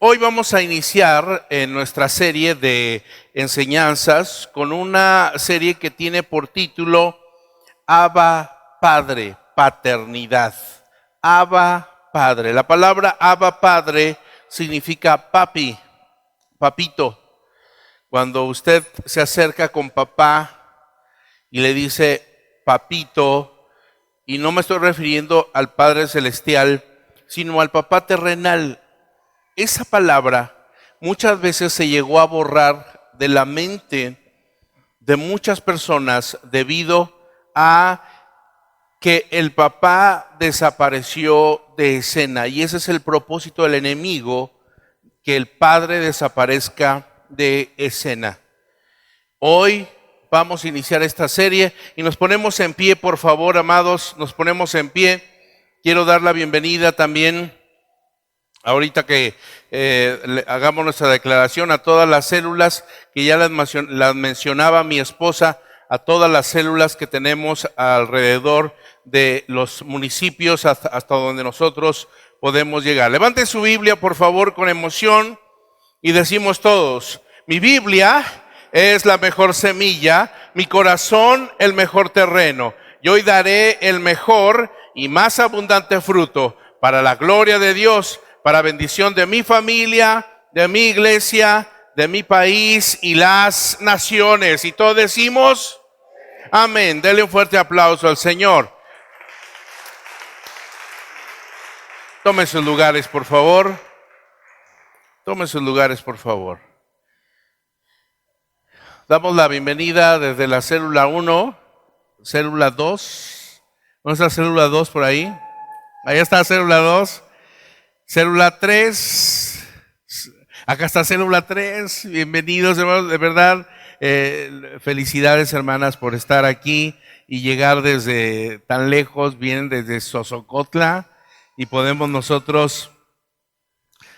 Hoy vamos a iniciar en nuestra serie de enseñanzas con una serie que tiene por título Abba Padre, paternidad. Abba Padre. La palabra Abba Padre significa papi, papito. Cuando usted se acerca con papá y le dice papito, y no me estoy refiriendo al Padre Celestial, sino al papá terrenal. Esa palabra muchas veces se llegó a borrar de la mente de muchas personas debido a que el papá desapareció de escena. Y ese es el propósito del enemigo, que el padre desaparezca de escena. Hoy vamos a iniciar esta serie y nos ponemos en pie, por favor, amados, nos ponemos en pie. Quiero dar la bienvenida también, ahorita que hagamos nuestra declaración, a todas las células que ya las mencionaba mi esposa, a todas las células que tenemos alrededor de los municipios hasta donde nosotros podemos llegar. Levanten su Biblia, por favor, con emoción y decimos todos: mi Biblia es la mejor semilla, mi corazón el mejor terreno. Y hoy daré el mejor y más abundante fruto para la gloria de Dios, para bendición de mi familia, de mi iglesia, de mi país y las naciones. Y todos decimos amén. Denle un fuerte aplauso al Señor. Tomen sus lugares, por favor. Tomen sus lugares, por favor. Damos la bienvenida desde la célula 1, célula 2. ¿Dónde está célula 2 por ahí? Ahí está célula 2. Célula 3. Acá está célula 3. Bienvenidos, hermanos. De verdad, felicidades, hermanas, por estar aquí y llegar desde tan lejos. Vienen desde Sosocotla y podemos nosotros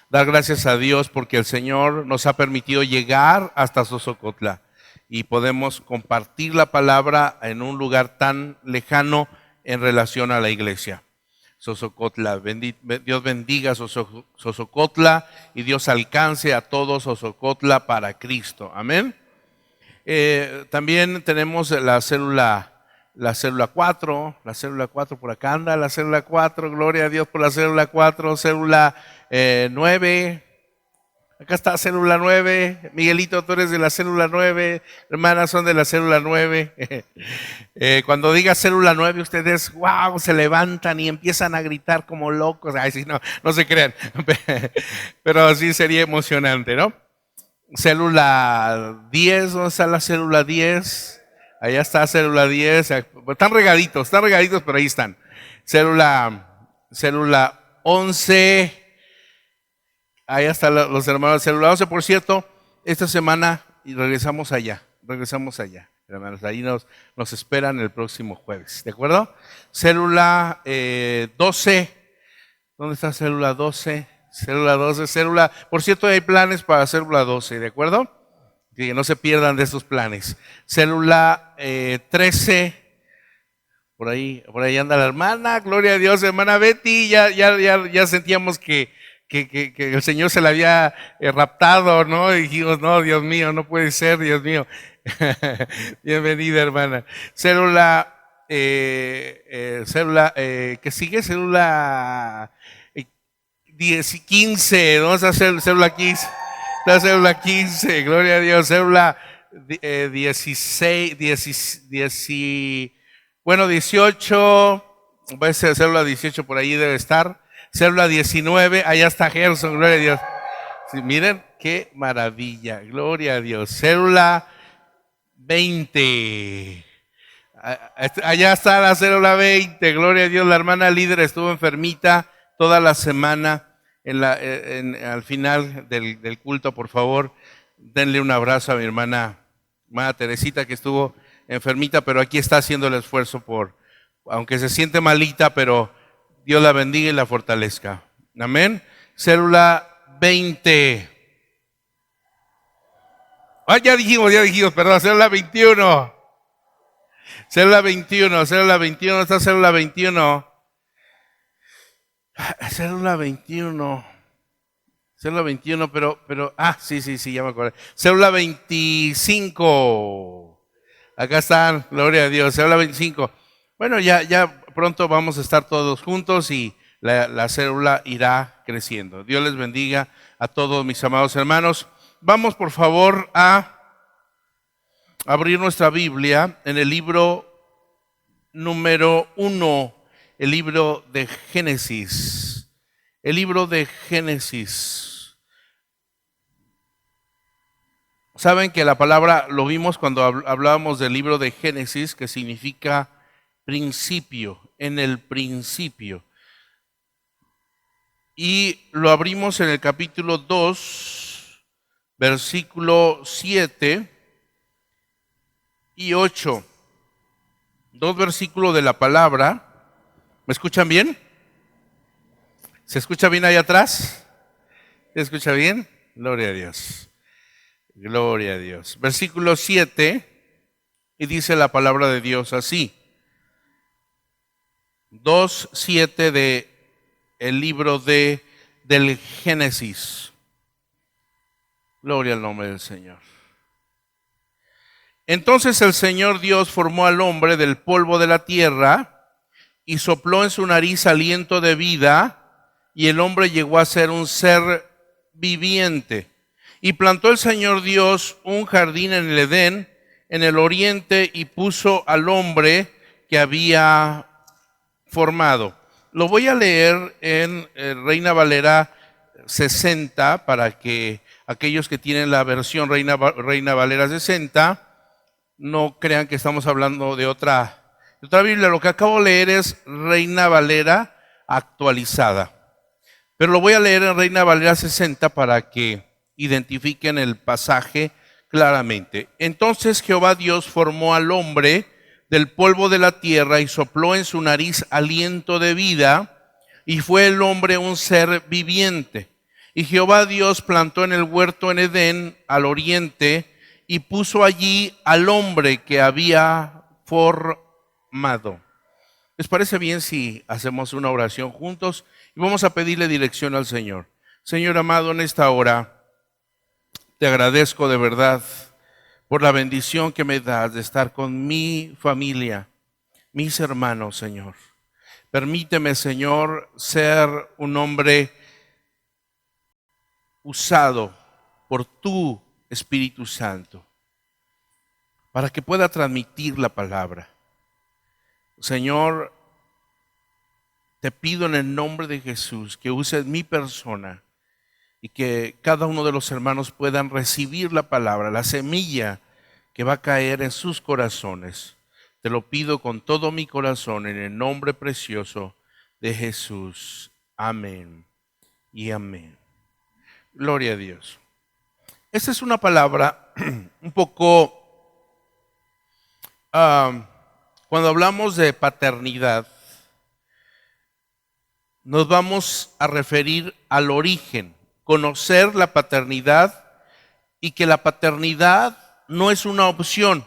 dar gracias a Dios porque el Señor nos ha permitido llegar hasta Sosocotla y podemos compartir la palabra en un lugar tan lejano en relación a la iglesia. Sosocotla, Dios bendiga Sosocotla y Dios alcance a todos Sosocotla para Cristo. Amén. También tenemos la célula 4, la célula 4 por acá anda, la célula 4, gloria a Dios por la célula 4, célula 9. Acá está célula 9, Miguelito, tú eres de la célula 9, hermanas son de la célula 9. Cuando diga célula 9, ustedes, wow, se levantan y empiezan a gritar como locos. Ay, sí, no se crean, pero sí sería emocionante, ¿no? Célula 10, ¿dónde está la célula 10? Allá está célula 10, están regaditos, pero ahí están. Célula 11. Ahí están los hermanos de célula 11. Por cierto, esta semana regresamos allá, hermanos. Ahí nos esperan el próximo jueves, ¿de acuerdo? Célula 12. ¿Dónde está célula 12? Célula 12, por cierto, hay planes para célula 12, ¿de acuerdo? Que no se pierdan de esos planes. Célula 13. Por ahí anda la hermana, gloria a Dios, hermana Betty. Ya sentíamos que el Señor se la había raptado, ¿no? Y dijimos, no, Dios mío, no puede ser, Dios mío. Bienvenida, hermana. Célula, ¿qué sigue? Célula 15, vamos a hacer célula 15. La célula 15, gloria a Dios. Célula 16, 18, puede ser célula 18, por ahí debe estar. Célula 19, allá está Gerson, gloria a Dios. Sí, miren qué maravilla, gloria a Dios. Célula 20, allá está la célula 20, gloria a Dios. La hermana líder estuvo enfermita toda la semana. Al final del culto, por favor, denle un abrazo a mi hermana Teresita, que estuvo enfermita, pero aquí está haciendo el esfuerzo aunque se siente malita, pero Dios la bendiga y la fortalezca. Amén. Célula 20. Ya dijimos, perdón, célula 21. Célula 21, está célula 21. Célula 21. Célula 21, sí, ya me acordé. Célula 25. Acá están, gloria a Dios, célula 25. Bueno, ya pronto vamos a estar todos juntos y la célula irá creciendo. Dios les bendiga a todos mis amados hermanos. Vamos por favor a abrir nuestra Biblia en el libro número 1, el libro de Génesis. El libro de Génesis. Saben que la palabra, lo vimos cuando hablábamos del libro de Génesis, que significa principio, en el principio. Y lo abrimos en el capítulo 2, versículo 7 y 8. 2 versículos de la palabra. ¿Me escuchan bien? ¿Se escucha bien ahí atrás? ¿Se escucha bien? Gloria a Dios. Gloria a Dios. Versículo 7, y dice la palabra de Dios así. 2:7 de el libro del Génesis. Gloria al nombre del Señor. Entonces el Señor Dios formó al hombre del polvo de la tierra y sopló en su nariz aliento de vida, y el hombre llegó a ser un ser viviente. Y plantó el Señor Dios un jardín en el Edén, en el oriente, y puso al hombre que había formado. Lo voy a leer en Reina Valera 60, para que aquellos que tienen la versión Reina Valera 60 no crean que estamos hablando de otra Biblia. Lo que acabo de leer es Reina Valera actualizada, pero lo voy a leer en Reina Valera 60 para que identifiquen el pasaje claramente. Entonces Jehová Dios formó al hombre del polvo de la tierra y sopló en su nariz aliento de vida, y fue el hombre un ser viviente. Y Jehová Dios plantó en el huerto en Edén, al oriente, y puso allí al hombre que había formado. ¿Les parece bien si hacemos una oración juntos? Y vamos a pedirle dirección al Señor. Señor amado, en esta hora te agradezco de verdad por la bendición que me das de estar con mi familia, mis hermanos, Señor. Permíteme, Señor, ser un hombre usado por tu Espíritu Santo para que pueda transmitir la palabra. Señor, te pido en el nombre de Jesús que uses mi persona y que cada uno de los hermanos puedan recibir la palabra, la semilla que va a caer en sus corazones. Te lo pido con todo mi corazón en el nombre precioso de Jesús. Amén y amén. Gloria a Dios. Esta es una palabra un poco, cuando hablamos de paternidad, nos vamos a referir al origen, conocer la paternidad, y que la paternidad no es una opción,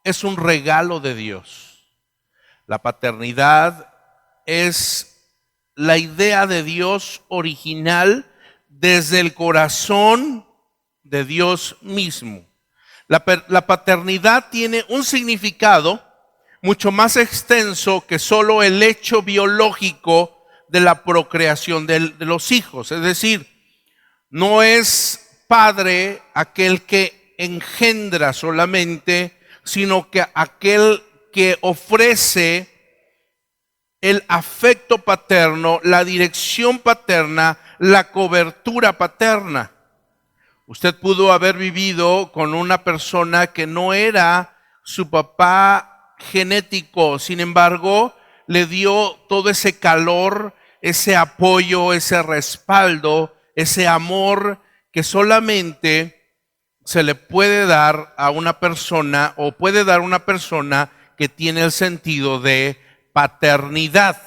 es un regalo de Dios. La paternidad es la idea de Dios original desde el corazón de Dios mismo. La paternidad tiene un significado mucho más extenso que solo el hecho biológico de la procreación de los hijos. Es decir, no es padre aquel que engendra solamente, sino que aquel que ofrece el afecto paterno, la dirección paterna, la cobertura paterna. Usted pudo haber vivido con una persona que no era su papá genético, sin embargo, le dio todo ese calor, ese apoyo, ese respaldo, ese amor que solamente se le puede dar a una persona, o puede dar una persona que tiene el sentido de paternidad.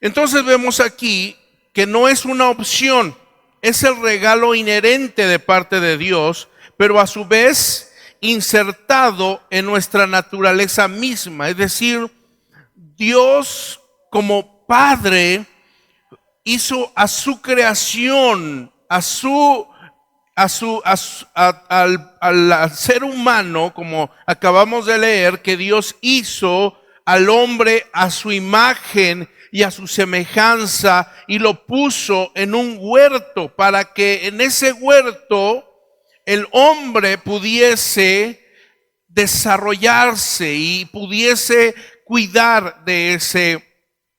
Entonces vemos aquí que no es una opción, es el regalo inherente de parte de Dios, pero a su vez insertado en nuestra naturaleza misma. Es decir, Dios como Padre hizo a su creación, al ser humano, como acabamos de leer, que Dios hizo al hombre a su imagen y a su semejanza y lo puso en un huerto para que en ese huerto el hombre pudiese desarrollarse y pudiese cuidar de ese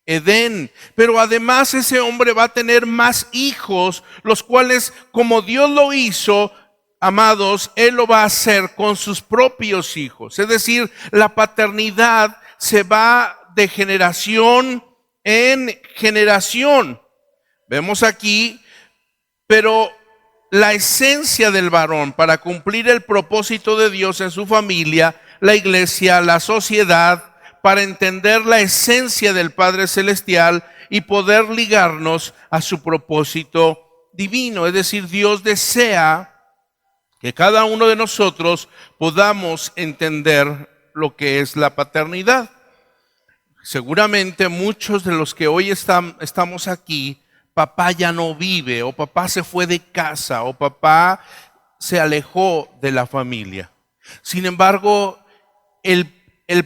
Edén. Pero además ese hombre va a tener más hijos, los cuales, como Dios lo hizo, amados, Él lo va a hacer con sus propios hijos. Es decir, la paternidad se va de generación en generación. Vemos aquí, pero la esencia del varón para cumplir el propósito de Dios en su familia, la iglesia, la sociedad, para entender la esencia del Padre Celestial y poder ligarnos a su propósito divino. Es decir, Dios desea que cada uno de nosotros podamos entender lo que es la paternidad. Seguramente muchos de los que hoy estamos aquí, papá ya no vive, o papá se fue de casa, o papá se alejó de la familia. Sin embargo, el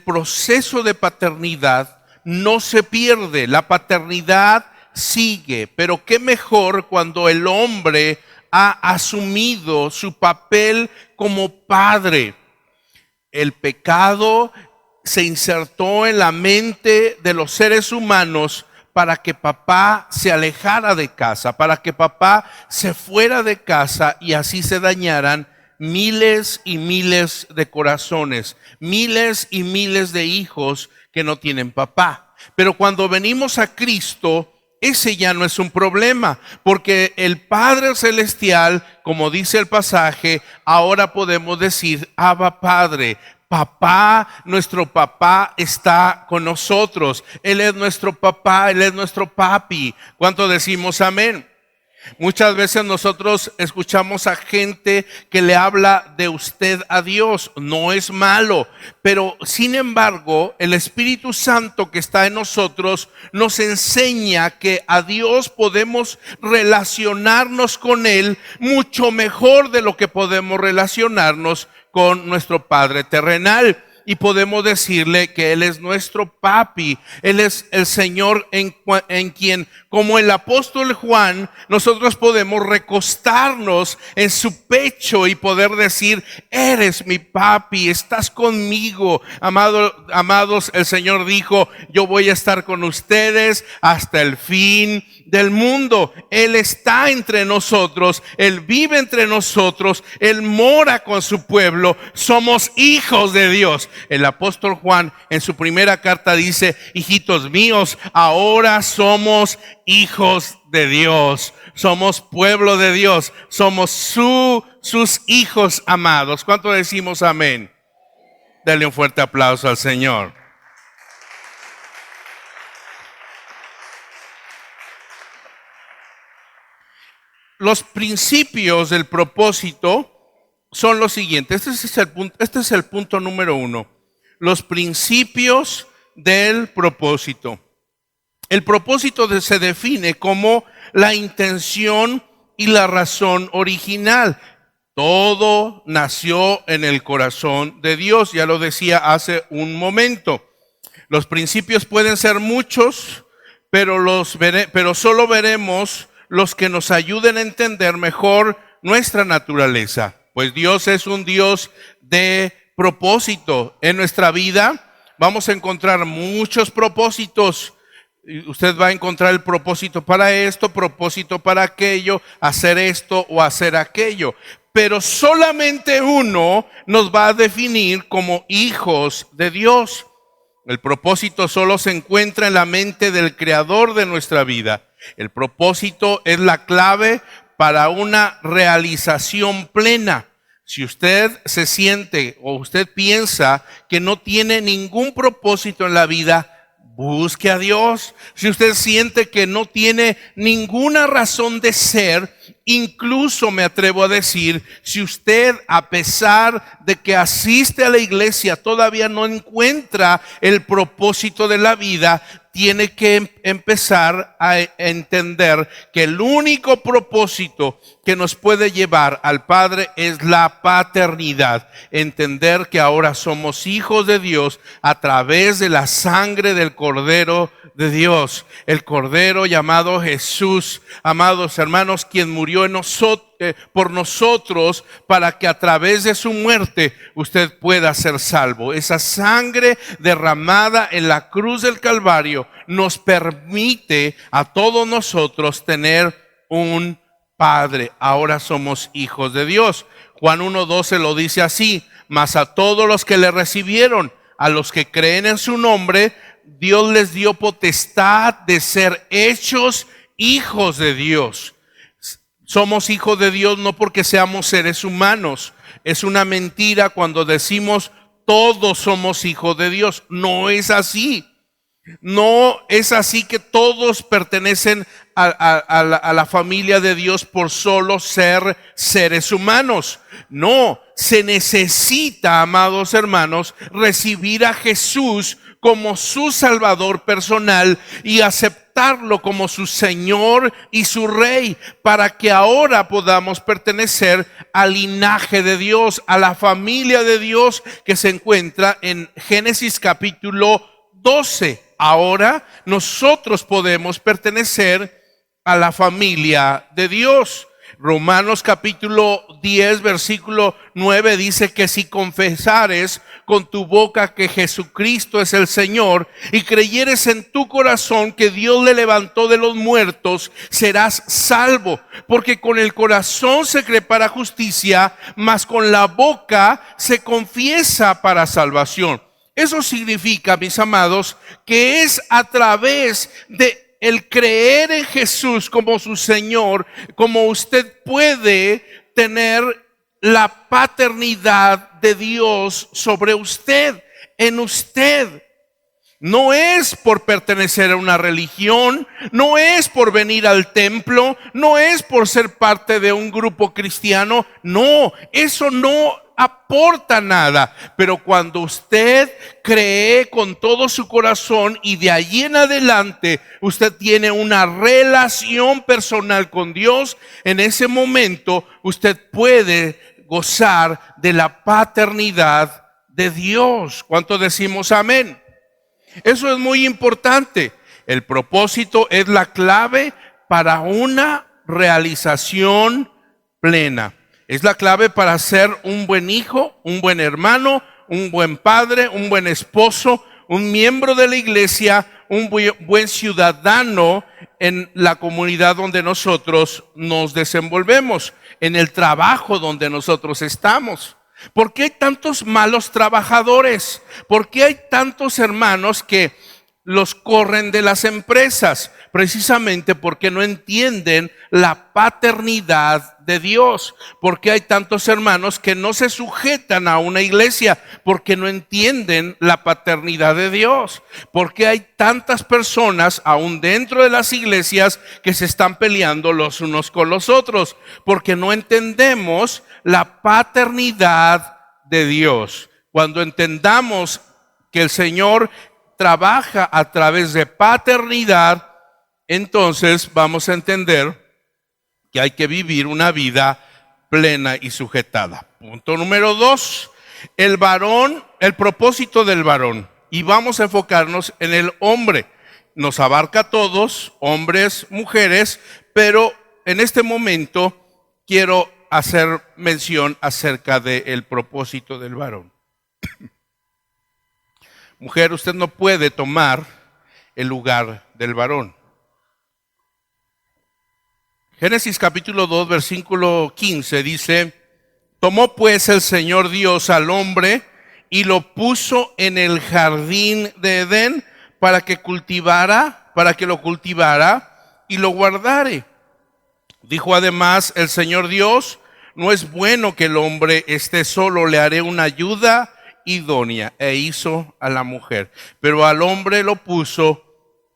proceso de paternidad no se pierde, la paternidad sigue, pero qué mejor cuando el hombre ha asumido su papel como padre. El pecado se insertó en la mente de los seres humanos para que papá se alejara de casa, para que papá se fuera de casa y así se dañaran miles y miles de corazones, miles y miles de hijos que no tienen papá. Pero cuando venimos a Cristo, ese ya no es un problema, porque el Padre Celestial, como dice el pasaje, ahora podemos decir, Abba Padre. Papá, nuestro papá está con nosotros. Él es nuestro papá, Él es nuestro papi. ¿Cuánto decimos amén? Muchas veces nosotros escuchamos a gente que le habla de usted a Dios. No es malo, pero sin embargo el Espíritu Santo que está en nosotros nos enseña que a Dios podemos relacionarnos con Él mucho mejor de lo que podemos relacionarnos con nuestro Padre terrenal. Y podemos decirle que Él es nuestro papi, Él es el Señor en quien, como el apóstol Juan, nosotros podemos recostarnos en su pecho y poder decir, eres mi papi, estás conmigo. Amados, el Señor dijo, yo voy a estar con ustedes hasta el fin del mundo. Él está entre nosotros, Él vive entre nosotros, Él mora con su pueblo, somos hijos de Dios. El apóstol Juan en su primera carta dice, hijitos míos, ahora somos hijos de Dios, somos pueblo de Dios, somos sus hijos amados. ¿Cuánto decimos amén? Dale un fuerte aplauso al Señor. Los principios del propósito son los siguientes. Este es el punto número 1. Los principios del propósito. El propósito se define como la intención y la razón original. Todo nació en el corazón de Dios, ya lo decía hace un momento. Los principios pueden ser muchos, pero solo veremos los que nos ayuden a entender mejor nuestra naturaleza. Pues Dios es un Dios de propósito. En nuestra vida vamos a encontrar muchos propósitos. Usted va a encontrar el propósito para esto, propósito para aquello, hacer esto o hacer aquello. Pero solamente uno nos va a definir como hijos de Dios. El propósito solo se encuentra en la mente del Creador de nuestra vida. El propósito es la clave para una realización plena. Si usted se siente o usted piensa que no tiene ningún propósito en la vida, busque a Dios. Si usted siente que no tiene ninguna razón de ser, incluso me atrevo a decir, si usted, a pesar de que asiste a la iglesia, todavía no encuentra el propósito de la vida, tiene que empezar a entender que el único propósito que nos puede llevar al Padre es la paternidad. Entender que ahora somos hijos de Dios a través de la sangre del Cordero de Dios, el Cordero llamado Jesús, amados hermanos, quien murió por nosotros para que a través de su muerte usted pueda ser salvo. Esa sangre derramada en la cruz del Calvario nos permite a todos nosotros tener un Padre. Ahora somos hijos de Dios. Juan 1:12 lo dice así: mas a todos los que le recibieron, a los que creen en su nombre, Dios les dio potestad de ser hechos hijos de Dios. Somos hijos de Dios no porque seamos seres humanos. Es una mentira cuando decimos todos somos hijos de Dios. No es así. No es así que todos pertenecen a la familia de Dios por solo ser seres humanos. No, se necesita, amados hermanos, recibir a Jesús como su Salvador personal y aceptarlo como su Señor y su Rey, para que ahora podamos pertenecer al linaje de Dios, a la familia de Dios que se encuentra en Génesis capítulo 12. Ahora nosotros podemos pertenecer a la familia de Dios. Romanos capítulo 10 versículo 9 dice que si confesares con tu boca que Jesucristo es el Señor y creyeres en tu corazón que Dios le levantó de los muertos, serás salvo. Porque con el corazón se cree para justicia, mas con la boca se confiesa para salvación. Eso significa, mis amados, que es a través de el creer en Jesús como su Señor, como usted puede tener la paternidad de Dios sobre usted, en usted. No es por pertenecer a una religión, no es por venir al templo, no es por ser parte de un grupo cristiano. No, eso no aporta nada. Pero cuando usted cree con todo su corazón y de allí en adelante usted tiene una relación personal con Dios, en ese momento usted puede gozar de la paternidad de Dios. ¿Cuánto decimos amén? Eso es muy importante. El propósito es la clave para una realización plena. Es la clave para ser un buen hijo, un buen hermano, un buen padre, un buen esposo, un miembro de la iglesia, un buen ciudadano en la comunidad donde nosotros nos desenvolvemos, en el trabajo donde nosotros estamos. ¿Por qué hay tantos malos trabajadores? ¿Por qué hay tantos hermanos que los corren de las empresas? Precisamente porque no entienden la paternidad de Dios. ¿Por qué hay tantos hermanos que no se sujetan a una iglesia? Porque no entienden la paternidad de Dios. ¿Por qué hay tantas personas aún dentro de las iglesias que se están peleando los unos con los otros? Porque no entendemos la paternidad de Dios. Cuando entendamos que el Señor trabaja a través de paternidad, entonces vamos a entender que hay que vivir una vida plena y sujetada. Punto número 2, el varón, el propósito del varón. Y vamos a enfocarnos en el hombre. Nos abarca a todos, hombres, mujeres, pero en este momento quiero hacer mención acerca del propósito del varón. Mujer, usted no puede tomar el lugar del varón. Génesis capítulo 2, versículo 15 dice: tomó pues el Señor Dios al hombre y lo puso en el jardín de Edén para que lo cultivara y lo guardare. Dijo además el Señor Dios: no es bueno que el hombre esté solo, le haré una ayuda idónea. E hizo a la mujer, pero al hombre lo puso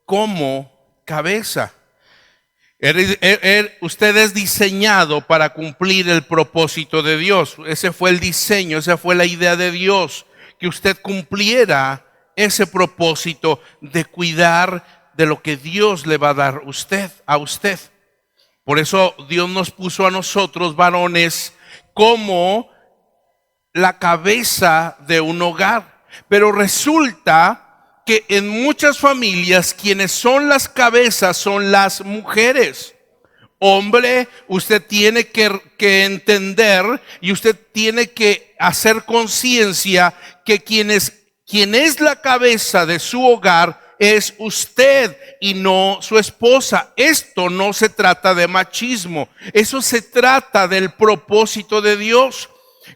como cabeza. Usted es diseñado para cumplir el propósito de Dios. Ese fue el diseño, esa fue la idea de Dios, que usted cumpliera ese propósito de cuidar de lo que Dios le va a dar a usted. Por eso Dios nos puso a nosotros, varones, como la cabeza de un hogar. Pero resulta que en muchas familias quienes son las cabezas son las mujeres. Hombre, usted tiene que entender y usted tiene que hacer conciencia que quien es la cabeza de su hogar es usted y no su esposa. Esto no se trata de machismo, eso se trata del propósito de Dios.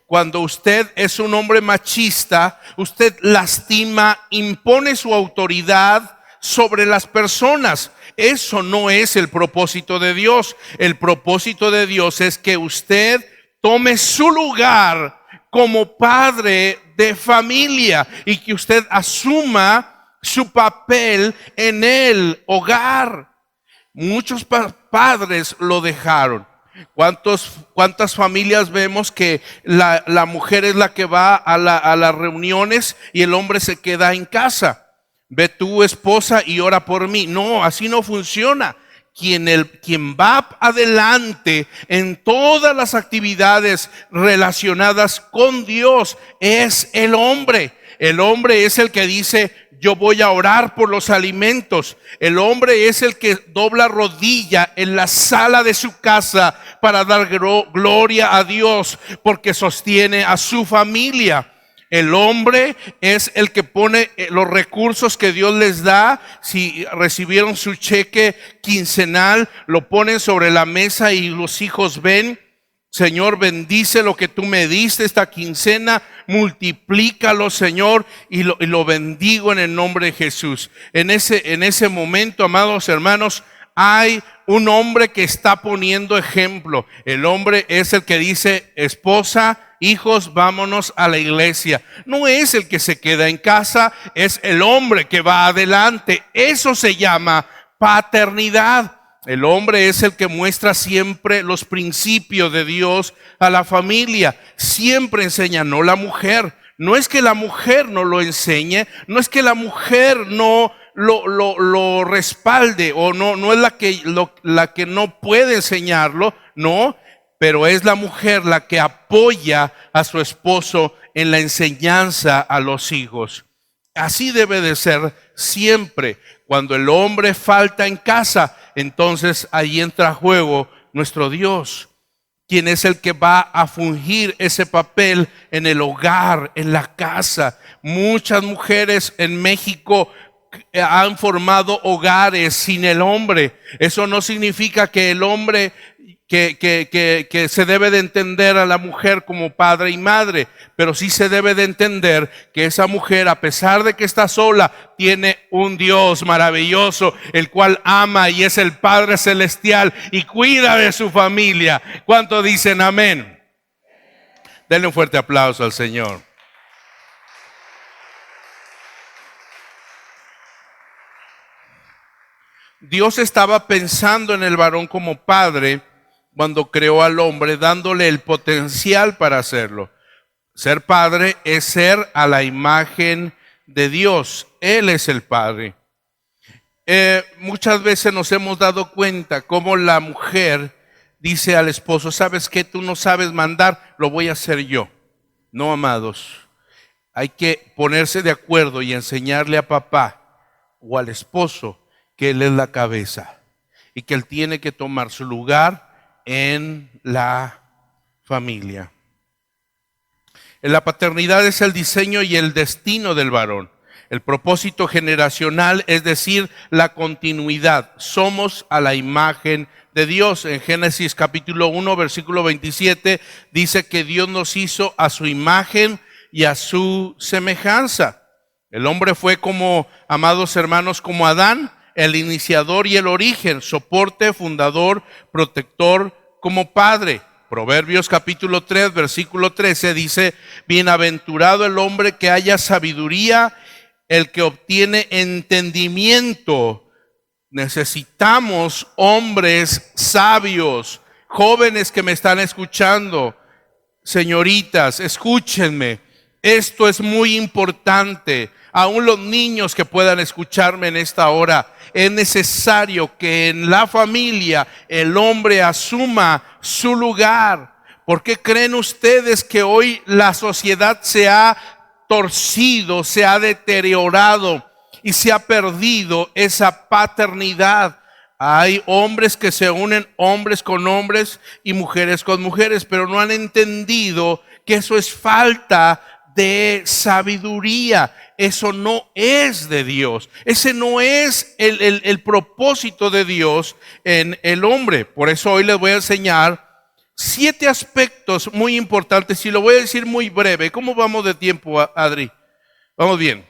Cuando usted es un hombre machista, usted lastima, impone su autoridad sobre las personas. Eso no es el propósito de Dios. El propósito de Dios es que usted tome su lugar como padre de familia y que usted asuma su papel en el hogar. Muchos padres lo dejaron. ¿Cuántas familias vemos que la mujer es la que va a las reuniones y el hombre se queda en casa? Ve tu esposa y ora por mí. No, así no funciona. Quien va adelante en todas las actividades relacionadas con Dios es el hombre. El hombre es el que dice: yo voy a orar por los alimentos. El hombre es el que dobla rodilla en la sala de su casa para dar gloria a Dios, porque sostiene a su familia. El hombre es el que pone los recursos que Dios les da. Si recibieron su cheque quincenal, lo ponen sobre la mesa y los hijos ven: Señor, bendice lo que tú me diste esta quincena, multiplícalo, Señor, y lo bendigo en el nombre de Jesús. En ese momento, amados hermanos, hay un hombre que está poniendo ejemplo. El hombre es el que dice: esposa, hijos, vámonos a la iglesia. No es el que se queda en casa, es el hombre que va adelante. Eso se llama paternidad. El hombre es el que muestra siempre los principios de Dios a la familia. Siempre enseña, no la mujer. No es que la mujer no lo enseñe, no es que la mujer no lo respalde o no es la que no puede enseñarlo, no, pero es la mujer la que apoya a su esposo en la enseñanza a los hijos. Así debe de ser siempre. Cuando el hombre falta en casa, entonces ahí entra a juego nuestro Dios, quien es el que va a fungir ese papel en el hogar, en la casa. Muchas mujeres en México han formado hogares sin el hombre. Eso no significa que el hombre que se debe de entender a la mujer como padre y madre, pero sí se debe de entender que esa mujer, a pesar de que está sola, tiene un Dios maravilloso, el cual ama y es el Padre Celestial y cuida de su familia. ¿Cuántos dicen amén? Denle un fuerte aplauso al Señor. Dios estaba pensando en el varón como padre cuando creó al hombre, dándole el potencial para hacerlo. Ser padre es ser a la imagen de Dios. Él es el Padre. Muchas veces nos hemos dado cuenta cómo la mujer dice al esposo: ¿sabes qué? Tú no sabes mandar, lo voy a hacer yo. No, amados. Hay que ponerse de acuerdo y enseñarle a papá o al esposo que él es la cabeza y que él tiene que tomar su lugar en la familia. La paternidad es el diseño y el destino del varón. El propósito generacional, es decir, la continuidad. Somos a la imagen de Dios. En Génesis capítulo 1, versículo 27, dice que Dios nos hizo a su imagen y a su semejanza. El hombre fue como, amados hermanos, como Adán, el iniciador y el origen, soporte, fundador, protector, como padre. Proverbios capítulo 3, versículo 13 dice: bienaventurado el hombre que haya sabiduría, el que obtiene entendimiento. Necesitamos hombres sabios, jóvenes que me están escuchando, señoritas, escúchenme. Esto es muy importante. Aún los niños que puedan escucharme en esta hora, es necesario que en la familia el hombre asuma su lugar. ¿Por qué creen ustedes que hoy la sociedad se ha torcido, se ha deteriorado y se ha perdido esa paternidad? Hay hombres que se unen, hombres con hombres y mujeres con mujeres, pero no han entendido que eso es falta de sabiduría. Eso no es de Dios. Ese no es el propósito de Dios en el hombre. Por eso hoy les voy a enseñar 7 aspectos muy importantes y lo voy a decir muy breve. ¿Cómo vamos de tiempo, Adri? Vamos bien.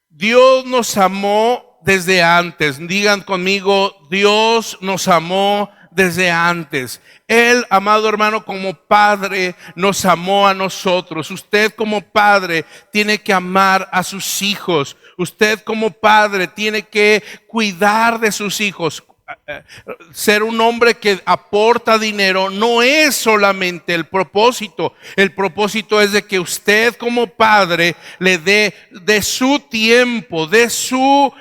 Dios nos amó desde antes. Digan conmigo, Dios nos amó desde antes. Él, amado hermano, como padre nos amó a nosotros. Usted como padre tiene que amar a sus hijos. Usted como padre tiene que cuidar de sus hijos. Ser un hombre que aporta dinero no es solamente el propósito. El propósito es de que usted como padre le dé de su tiempo, de su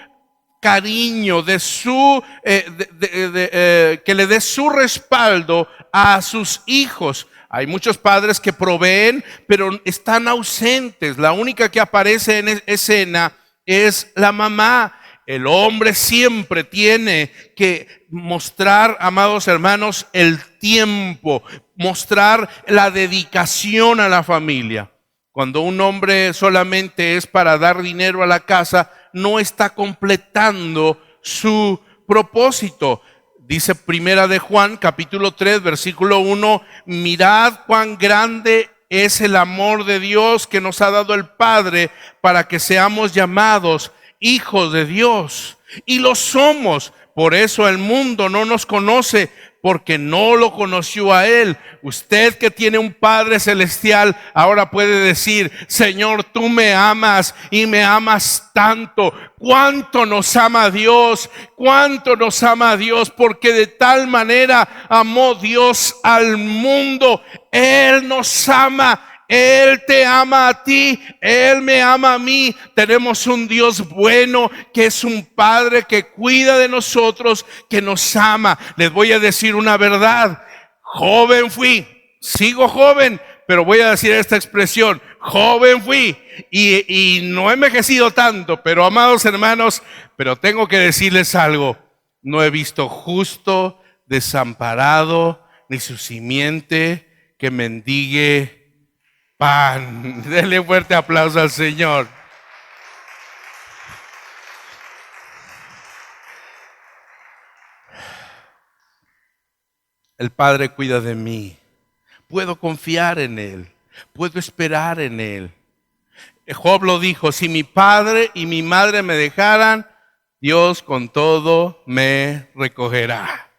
cariño, de su que le dé su respaldo a sus hijos. Hay muchos padres que proveen, pero están ausentes. La única que aparece en escena es la mamá. El hombre siempre tiene que mostrar, amados hermanos, el tiempo, mostrar la dedicación a la familia. Cuando un hombre solamente es para dar dinero a la casa, no está completando su propósito. Dice Primera de Juan, capítulo 3, versículo 1, mirad cuán grande es el amor de Dios que nos ha dado el Padre para que seamos llamados hijos de Dios. Y lo somos. Por eso el mundo no nos conoce, porque no lo conoció a Él. Usted que tiene un Padre celestial, ahora puede decir, Señor, tú me amas y me amas tanto. ¿Cuánto nos ama Dios? ¿Cuánto nos ama Dios? Porque de tal manera amó Dios al mundo. Él nos ama. Él te ama a ti, Él me ama a mí. Tenemos un Dios bueno que es un Padre que cuida de nosotros, que nos ama. Les voy a decir una verdad. Joven fui, sigo joven, pero voy a decir esta expresión. Joven fui y no he envejecido tanto, pero amados hermanos, pero tengo que decirles algo. No he visto justo, desamparado, ni su simiente que mendigue pan. Denle fuerte aplauso al Señor. El Padre cuida de mí. Puedo confiar en Él. Puedo esperar en Él. Job lo dijo, si mi padre y mi madre me dejaran, Dios con todo me recogerá.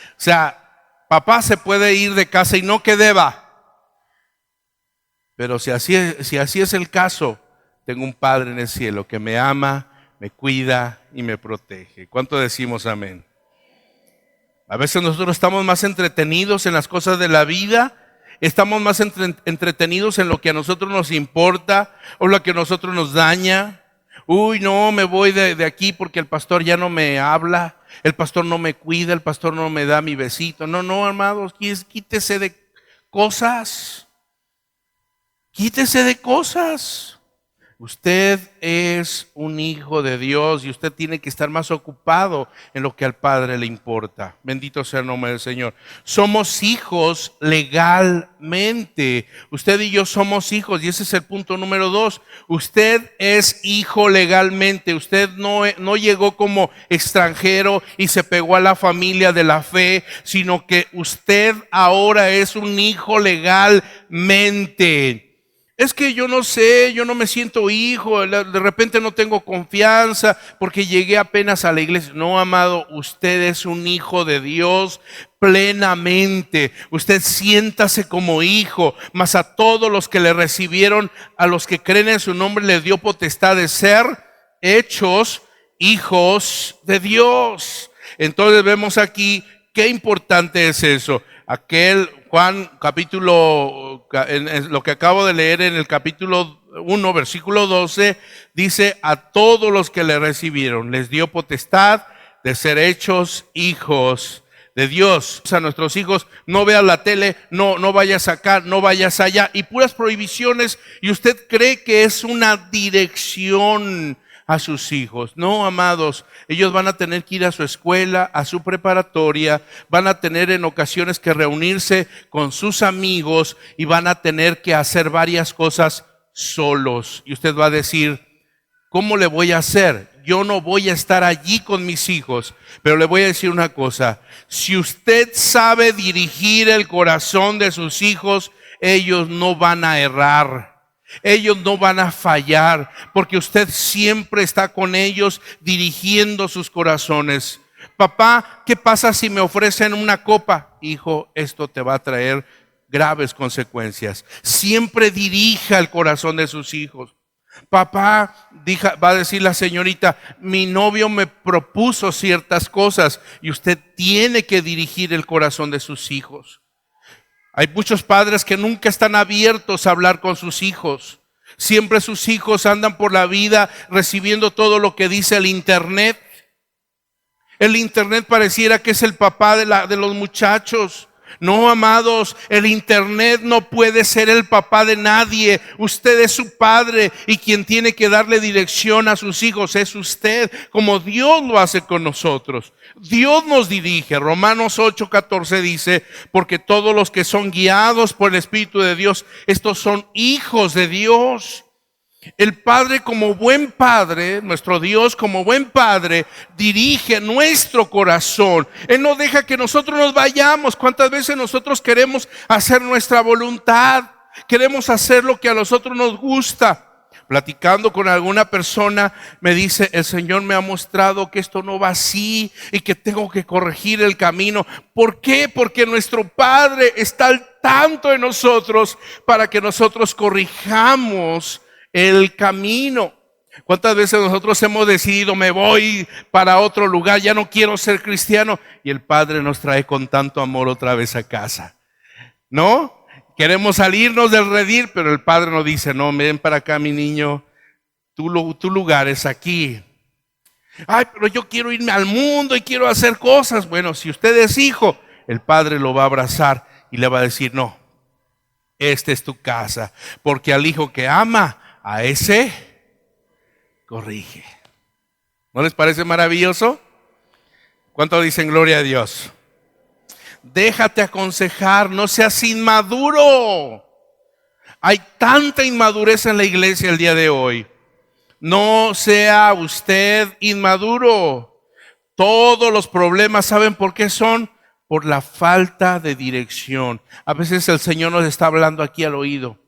O sea, papá se puede ir de casa y no que deba. Pero si así es el caso, tengo un Padre en el cielo que me ama, me cuida y me protege. ¿Cuánto decimos amén? A veces nosotros estamos más entretenidos en las cosas de la vida, estamos más entretenidos en lo que a nosotros nos importa o lo que a nosotros nos daña. Uy, no, me voy de aquí porque el pastor ya no me habla, el pastor no me cuida, el pastor no me da mi besito. No, hermanos, quítese de cosas. Quítese de cosas. Usted es un hijo de Dios y usted tiene que estar más ocupado en lo que al Padre le importa. Bendito sea el nombre del Señor. Somos hijos legalmente. Usted y yo somos hijos y ese es el punto número 2. Usted es hijo legalmente. Usted no llegó como extranjero y se pegó a la familia de la fe, sino que usted ahora es un hijo legalmente. Es que yo no sé, yo no me siento hijo, de repente no tengo confianza porque llegué apenas a la iglesia. No, amado, usted es un hijo de Dios plenamente. Usted siéntase como hijo, mas a todos los que le recibieron, a los que creen en su nombre, le dio potestad de ser hechos hijos de Dios. Entonces vemos aquí qué importante es eso. Juan capítulo, en lo que acabo de leer en el capítulo 1, versículo 12, dice: a todos los que le recibieron les dio potestad de ser hechos hijos de Dios. A nuestros hijos: no veas la tele, no vayas acá, no vayas allá, y puras prohibiciones, y usted cree que es una dirección a sus hijos. No, amados, ellos van a tener que ir a su escuela, a su preparatoria, van a tener en ocasiones que reunirse con sus amigos y van a tener que hacer varias cosas solos. Y usted va a decir: ¿cómo le voy a hacer? Yo no voy a estar allí con mis hijos. Pero le voy a decir una cosa: si usted sabe dirigir el corazón de sus hijos, ellos no van a errar. Ellos no van a fallar, porque usted siempre está con ellos dirigiendo sus corazones. Papá, ¿qué pasa si me ofrecen una copa? Hijo, esto te va a traer graves consecuencias. Siempre dirija el corazón de sus hijos. Papá, va a decir la señorita: mi novio me propuso ciertas cosas, y usted tiene que dirigir el corazón de sus hijos. Hay muchos padres que nunca están abiertos a hablar con sus hijos. Siempre sus hijos andan por la vida recibiendo todo lo que dice el internet. El internet pareciera que es el papá de los muchachos. No, amados, el internet no puede ser el papá de nadie. Usted es su padre, y quien tiene que darle dirección a sus hijos es usted, como Dios lo hace con nosotros. Dios nos dirige. Romanos 8:14 dice: porque todos los que son guiados por el Espíritu de Dios, estos son hijos de Dios. El Padre, como buen Padre, nuestro Dios como buen Padre, dirige nuestro corazón. Él no deja que nosotros nos vayamos. ¿Cuántas veces nosotros queremos hacer nuestra voluntad? Queremos hacer lo que a nosotros nos gusta. Platicando con alguna persona, me dice: el Señor me ha mostrado que esto no va así y que tengo que corregir el camino. ¿Por qué? Porque nuestro Padre está al tanto de nosotros para que nosotros corrijamos el camino. ¿Cuántas veces nosotros hemos decidido: me voy para otro lugar, ya no quiero ser cristiano? Y el Padre nos trae con tanto amor otra vez a casa, ¿no? Queremos salirnos del redil, pero el Padre nos dice: no, ven para acá, mi niño, tu lugar es aquí. Ay, pero yo quiero irme al mundo y quiero hacer cosas. Bueno, si usted es hijo, el Padre lo va a abrazar y le va a decir: no, esta es tu casa, porque al hijo que ama, a ese corrige. ¿No les parece maravilloso? ¿Cuánto dicen gloria a Dios? Déjate aconsejar, no seas inmaduro. Hay tanta inmadurez en la iglesia el día de hoy. No sea usted inmaduro. Todos los problemas, ¿saben por qué son? Por la falta de dirección. A veces el Señor nos está hablando aquí al oído: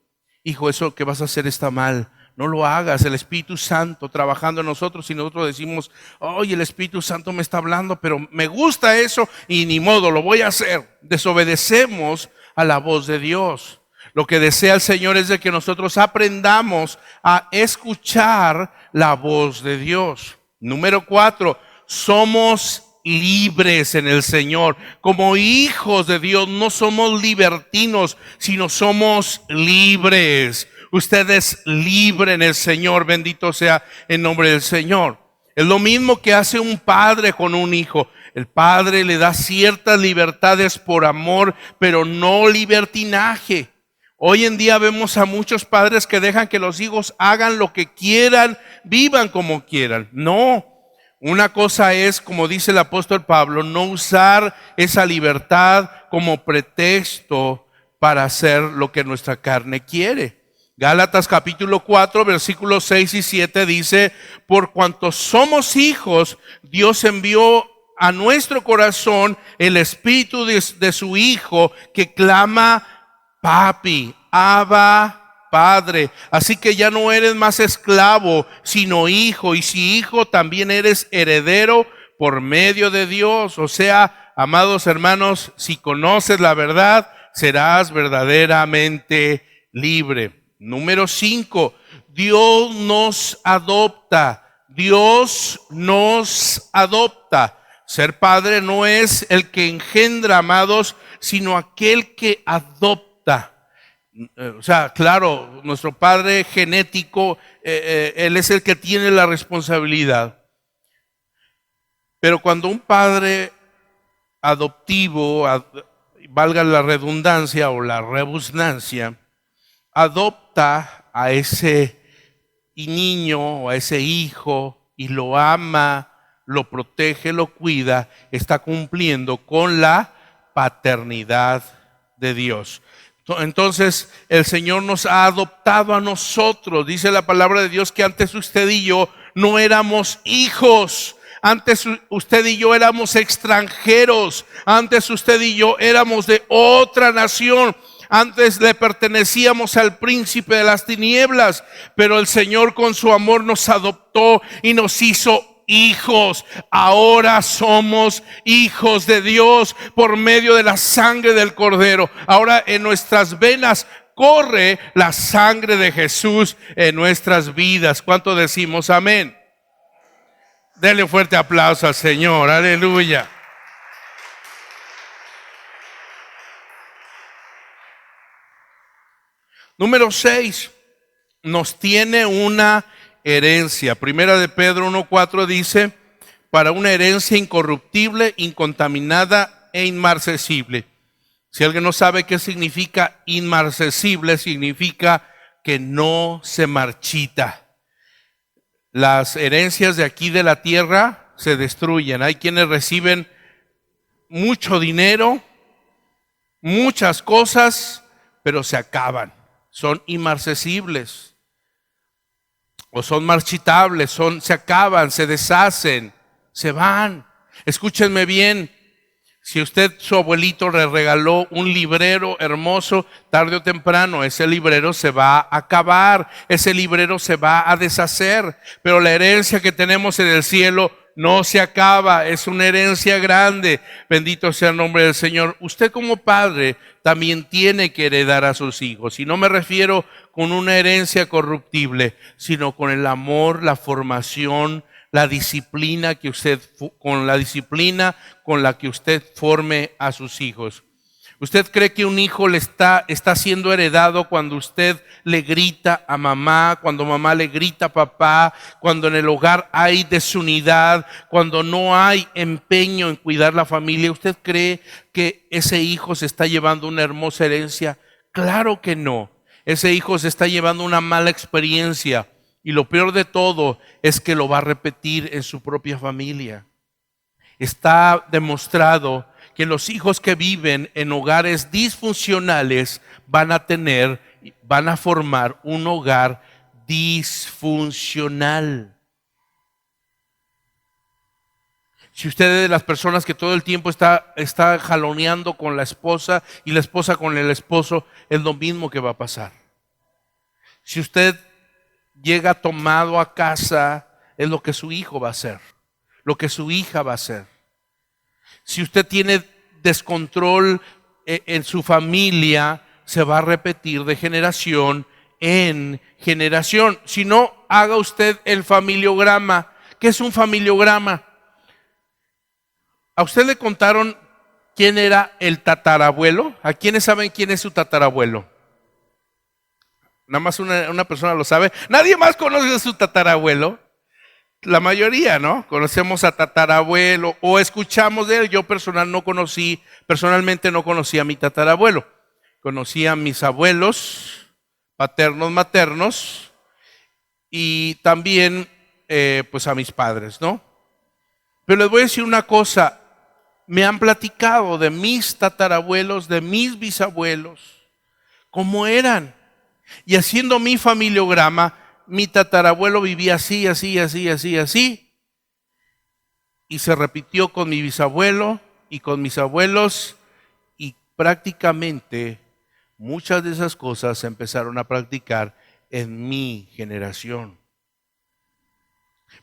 hijo, eso que vas a hacer está mal, no lo hagas. El Espíritu Santo trabajando en nosotros, y nosotros decimos: oye, el Espíritu Santo me está hablando, pero me gusta eso y ni modo, lo voy a hacer. Desobedecemos a la voz de Dios. Lo que desea el Señor es de que nosotros aprendamos a escuchar la voz de Dios. Número 4, somos libres en el Señor. Como hijos de Dios no somos libertinos, sino somos libres. Usted es libre en el Señor, bendito sea el nombre del Señor. Es lo mismo que hace un padre con un hijo. El padre le da ciertas libertades por amor, pero no libertinaje. Hoy en día vemos a muchos padres que dejan que los hijos hagan lo que quieran, vivan como quieran. No. Una cosa es, como dice el apóstol Pablo, no usar esa libertad como pretexto para hacer lo que nuestra carne quiere. Gálatas capítulo 4, versículos 6 y 7 dice: por cuanto somos hijos, Dios envió a nuestro corazón el espíritu de su Hijo, que clama: papi, Abba, Padre. Así que ya no eres más esclavo, sino hijo, y si hijo, también eres heredero por medio de Dios. O sea, amados hermanos, si conoces la verdad, serás verdaderamente libre. Número 5, Dios nos adopta. Dios nos adopta. Ser padre no es el que engendra, amados, sino aquel que adopta. O sea, claro, nuestro padre genético, él es el que tiene la responsabilidad. Pero cuando un padre adoptivo, valga la redundancia o la rebusnancia, adopta a ese niño o a ese hijo y lo ama, lo protege, lo cuida, está cumpliendo con la paternidad de Dios. Entonces el Señor nos ha adoptado a nosotros. Dice la palabra de Dios que antes usted y yo no éramos hijos. Antes usted y yo éramos extranjeros. Antes usted y yo éramos de otra nación. Antes le pertenecíamos al príncipe de las tinieblas. Pero el Señor con su amor nos adoptó y nos hizo hijos. Ahora somos hijos de Dios por medio de la sangre del Cordero. Ahora en nuestras venas corre la sangre de Jesús en nuestras vidas. ¿Cuánto decimos amén? Denle un fuerte aplauso al Señor. Aleluya. Número 6. Nos tiene una herencia. Primera de Pedro 1:4 dice, para una herencia incorruptible, incontaminada e inmarcesible. Si alguien no sabe qué significa inmarcesible, significa que no se marchita. Las herencias de aquí de la tierra se destruyen. Hay quienes reciben mucho dinero, muchas cosas, pero se acaban. Son inmarcesibles. O son marchitables, se acaban, se deshacen, se van. Escúchenme bien, si usted, su abuelito le regaló un librero hermoso, tarde o temprano ese librero se va a acabar, ese librero se va a deshacer, pero la herencia que tenemos en el cielo no se acaba, es una herencia grande. Bendito sea el nombre del Señor. Usted como padre también tiene que heredar a sus hijos. Y no me refiero con una herencia corruptible, sino con el amor, la formación, la disciplina con la que usted forme a sus hijos. ¿Usted cree que un hijo le está siendo heredado cuando usted le grita a mamá, cuando mamá le grita a papá, cuando en el hogar hay desunidad, cuando no hay empeño en cuidar la familia? ¿Usted cree que ese hijo se está llevando una hermosa herencia? Claro que no. Ese hijo se está llevando una mala experiencia y lo peor de todo es que lo va a repetir en su propia familia. Está demostrado que los hijos que viven en hogares disfuncionales van a formar un hogar disfuncional. Si usted es de las personas que todo el tiempo está jaloneando con la esposa y la esposa con el esposo, es lo mismo que va a pasar. Si usted llega tomado a casa, es lo que su hijo va a hacer, lo que su hija va a hacer. Si usted tiene descontrol en su familia, se va a repetir de generación en generación. Si no, haga usted el familiograma. ¿Qué es un familiograma? ¿A usted le contaron quién era el tatarabuelo? ¿A quiénes saben quién es su tatarabuelo? Nada más una persona lo sabe. ¿Nadie más conoce a su tatarabuelo? La mayoría, ¿no? Conocemos a tatarabuelo o escuchamos de él. Yo personalmente no conocí a mi tatarabuelo. Conocí a mis abuelos paternos, maternos y también pues a mis padres, ¿no? Pero les voy a decir una cosa. Me han platicado de mis tatarabuelos, de mis bisabuelos, cómo eran. Y haciendo mi familiograma, mi tatarabuelo vivía así, así, así, así, así. Y se repitió con mi bisabuelo y con mis abuelos. Y prácticamente muchas de esas cosas se empezaron a practicar en mi generación.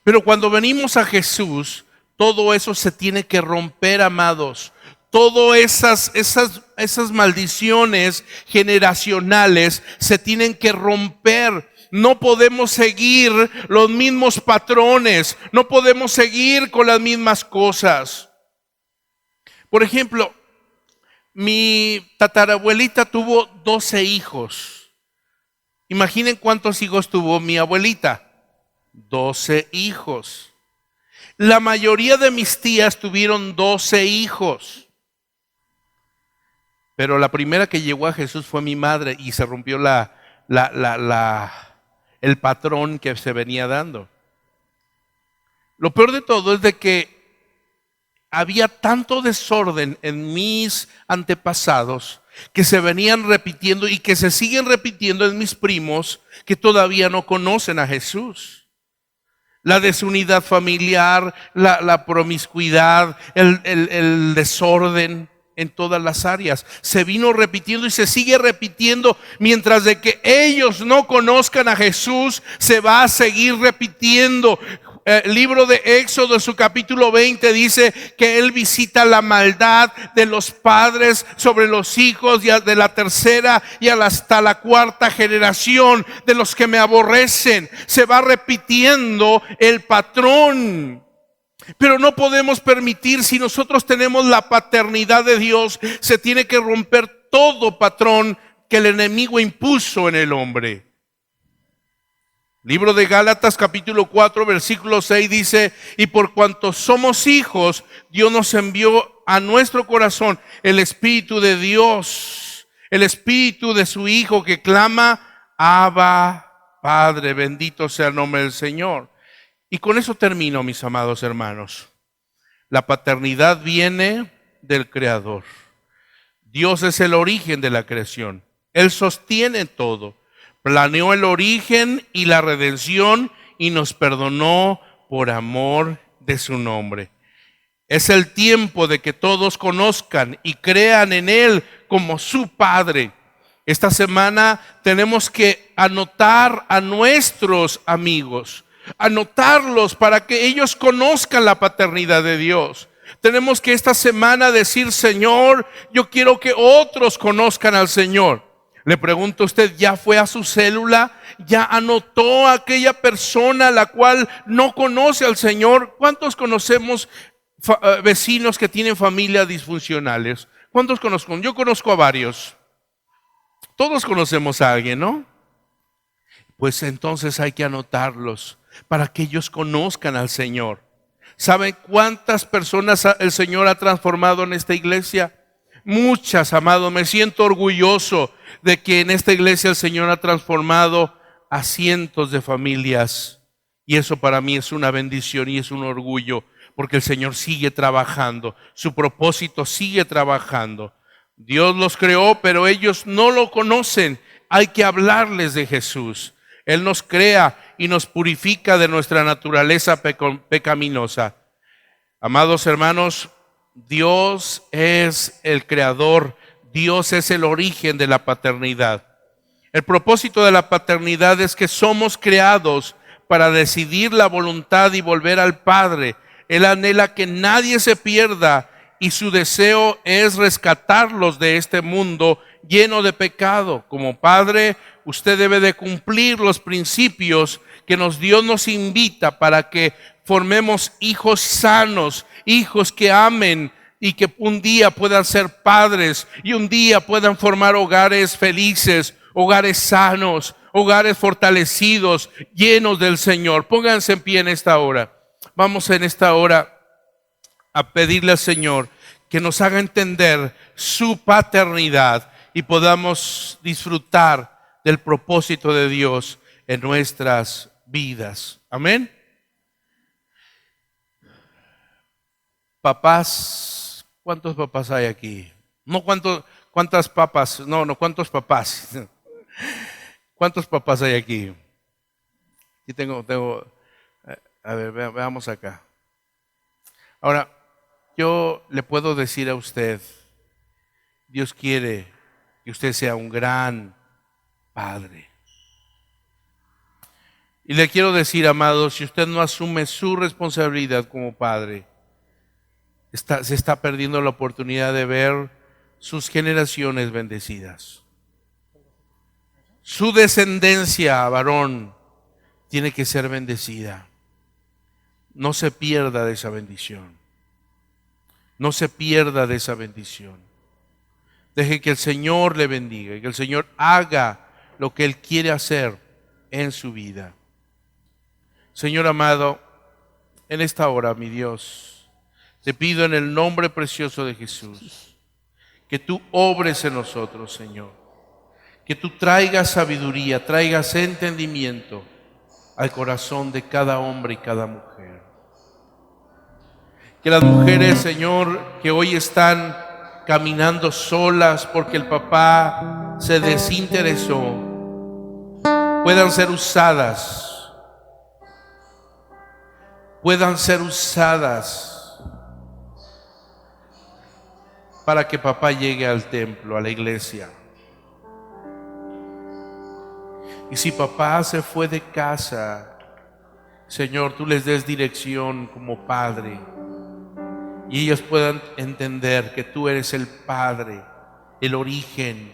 Pero cuando venimos a Jesús, todo eso se tiene que romper, amados. Todas esas maldiciones generacionales se tienen que romper. No podemos seguir los mismos patrones, no podemos seguir con las mismas cosas. Por ejemplo, Mi tatarabuelita tuvo 12 hijos. Imaginen cuántos hijos tuvo mi abuelita. 12 hijos. La mayoría de mis tías tuvieron 12 hijos. Pero la primera que llegó a Jesús fue mi madre y se rompió el patrón que se venía dando. Lo peor de todo es de que había tanto desorden en mis antepasados que se venían repitiendo y que se siguen repitiendo en mis primos que todavía no conocen a Jesús. La desunidad familiar, la promiscuidad, el desorden en todas las áreas. Se vino repitiendo y se sigue repitiendo, mientras de que ellos no conozcan a Jesús, se va a seguir repitiendo. El libro de Éxodo, en su capítulo 20, dice que Él visita la maldad de los padres sobre los hijos, y de la tercera y hasta la cuarta generación de los que me aborrecen. Se va repitiendo el patrón. Pero no podemos permitir, si nosotros tenemos la paternidad de Dios, se tiene que romper todo patrón que el enemigo impuso en el hombre. Libro de Gálatas capítulo 4 versículo 6 dice: y por cuanto somos hijos, Dios nos envió a nuestro corazón el Espíritu de Dios, el Espíritu de su Hijo que clama: Abba, Padre. Bendito sea el nombre del Señor. Y con eso termino, mis amados hermanos. La paternidad viene del Creador. Dios es el origen de la creación. Él sostiene todo. Planeó el origen y la redención y nos perdonó por amor de su nombre. Es el tiempo de que todos conozcan y crean en Él como su Padre. Esta semana tenemos que anotar a nuestros amigos, anotarlos para que ellos conozcan la paternidad de Dios. Tenemos que esta semana decir: Señor, yo quiero que otros conozcan al Señor. Le pregunto a usted, ¿ya fue a su célula? ¿Ya anotó a aquella persona la cual no conoce al Señor? ¿Cuántos conocemos vecinos que tienen familias disfuncionales? ¿Cuántos conozco? Yo conozco a varios. Todos conocemos a alguien, ¿no? Pues entonces hay que anotarlos para que ellos conozcan al Señor. ¿Saben cuántas personas el Señor ha transformado en esta iglesia? Muchas, amado. Me siento orgulloso de que en esta iglesia el Señor ha transformado a cientos de familias. Y eso para mí es una bendición y es un orgullo, porque el Señor sigue trabajando. Su propósito sigue trabajando. Dios los creó, pero ellos no lo conocen. Hay que hablarles de Jesús. Él nos crea y nos purifica de nuestra naturaleza pecaminosa. Amados hermanos, Dios es el creador, Dios es el origen de la paternidad. El propósito de la paternidad es que somos creados para decidir la voluntad y volver al Padre. Él anhela que nadie se pierda y su deseo es rescatarlos de este mundo lleno de pecado. Como padre, usted debe de cumplir los principios que Dios nos invita para que formemos hijos sanos, hijos que amen y que un día puedan ser padres y un día puedan formar hogares felices, hogares sanos, hogares fortalecidos, llenos del Señor. Pónganse en pie en esta hora. Vamos en esta hora a pedirle al Señor que nos haga entender su paternidad y podamos disfrutar del propósito de Dios en nuestras vidas. Amén. Papás, ¿cuántos papás hay aquí? No, ¿cuántas papas? No, ¿cuántos papás? ¿Cuántos papás hay aquí? Aquí tengo, a ver, veamos acá. Ahora, yo le puedo decir a usted, Dios quiere que usted sea un gran padre. Y le quiero decir, amado, si usted no asume su responsabilidad como padre, se está perdiendo la oportunidad de ver sus generaciones bendecidas. Su descendencia, varón, tiene que ser bendecida. No se pierda de esa bendición. No se pierda de esa bendición. Deje que el Señor le bendiga y que el Señor haga lo que Él quiere hacer en su vida. Señor amado, en esta hora, mi Dios, te pido en el nombre precioso de Jesús, que tú obres en nosotros, Señor. Que tú traigas sabiduría, traigas entendimiento al corazón de cada hombre y cada mujer. Que las mujeres, Señor, que hoy están caminando solas porque el papá se desinteresó, puedan ser usadas para que papá llegue al templo, a la iglesia. Y si papá se fue de casa, Señor, tú les des dirección como padre y ellos puedan entender que tú eres el Padre, el origen,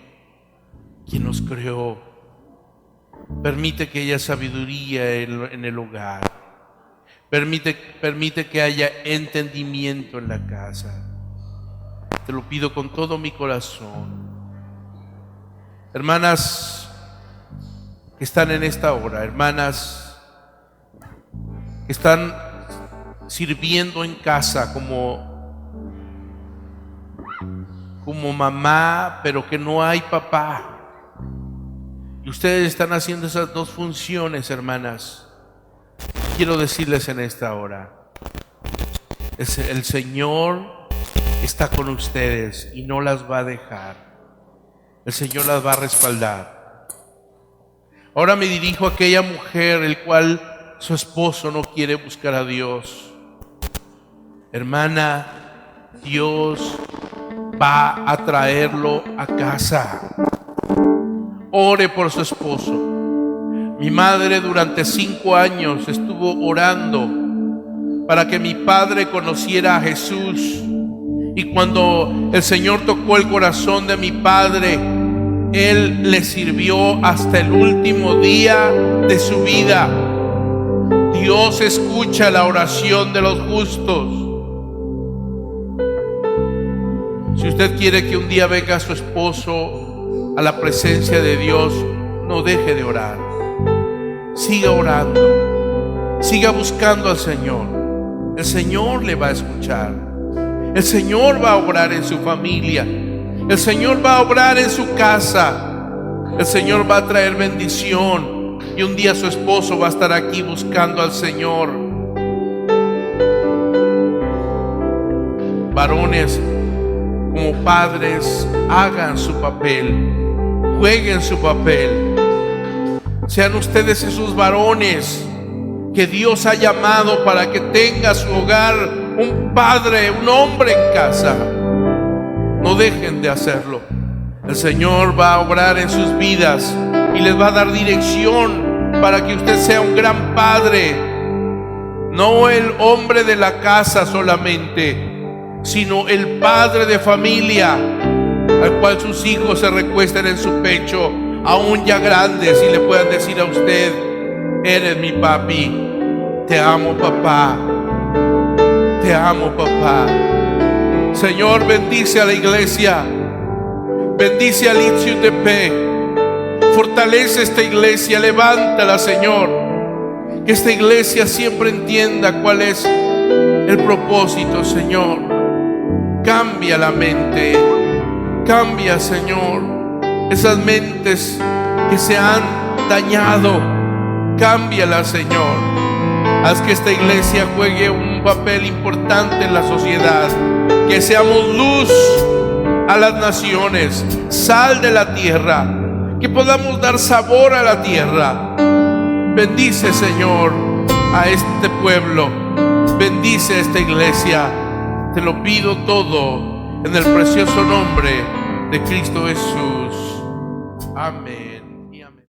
quien nos creó. Permite que haya sabiduría en el hogar. Permite que haya entendimiento en la casa. Te lo pido con todo mi corazón. Hermanas que están en esta hora, hermanas que están sirviendo en casa como mamá, pero que no hay papá. Y ustedes están haciendo esas dos funciones, hermanas. Quiero decirles en esta hora, el Señor está con ustedes y no las va a dejar. El Señor las va a respaldar. Ahora me dirijo a aquella mujer el cual su esposo no quiere buscar a Dios. Hermana, Dios va a traerlo a casa. Ore por su esposo. Mi madre durante 5 años estuvo orando para que mi padre conociera a Jesús. Y cuando el Señor tocó el corazón de mi padre, Él le sirvió hasta el último día de su vida. Dios escucha la oración de los justos. Si usted quiere que un día venga su esposo a la presencia de Dios, no deje de orar. Siga orando. Siga buscando al Señor. El Señor le va a escuchar. El Señor va a obrar en su familia. El Señor va a obrar en su casa. El Señor va a traer bendición. Y un día su esposo va a estar aquí buscando al Señor. Varones, como padres, hagan su papel, jueguen su papel. Sean ustedes esos varones que Dios ha llamado para que tenga su hogar un padre, un hombre en casa. No dejen de hacerlo. El Señor va a obrar en sus vidas y les va a dar dirección para que usted sea un gran padre. No el hombre de la casa solamente, sino el padre de familia, al cual sus hijos se recuesten en su pecho, aún ya grandes, y le puedan decir a usted: eres mi papi, te amo papá, te amo papá. Señor, bendice a la iglesia, bendice a Litzium TP, fortalece esta iglesia, levántala, Señor, que esta iglesia siempre entienda cuál es el propósito, Señor. Cambia la mente, cambia, Señor, esas mentes que se han dañado, cámbialas, Señor. Haz que esta iglesia juegue un papel importante en la sociedad, que seamos luz a las naciones, sal de la tierra, que podamos dar sabor a la tierra. Bendice, Señor, a este pueblo, bendice esta iglesia. Te lo pido todo en el precioso nombre de Cristo Jesús. Amén.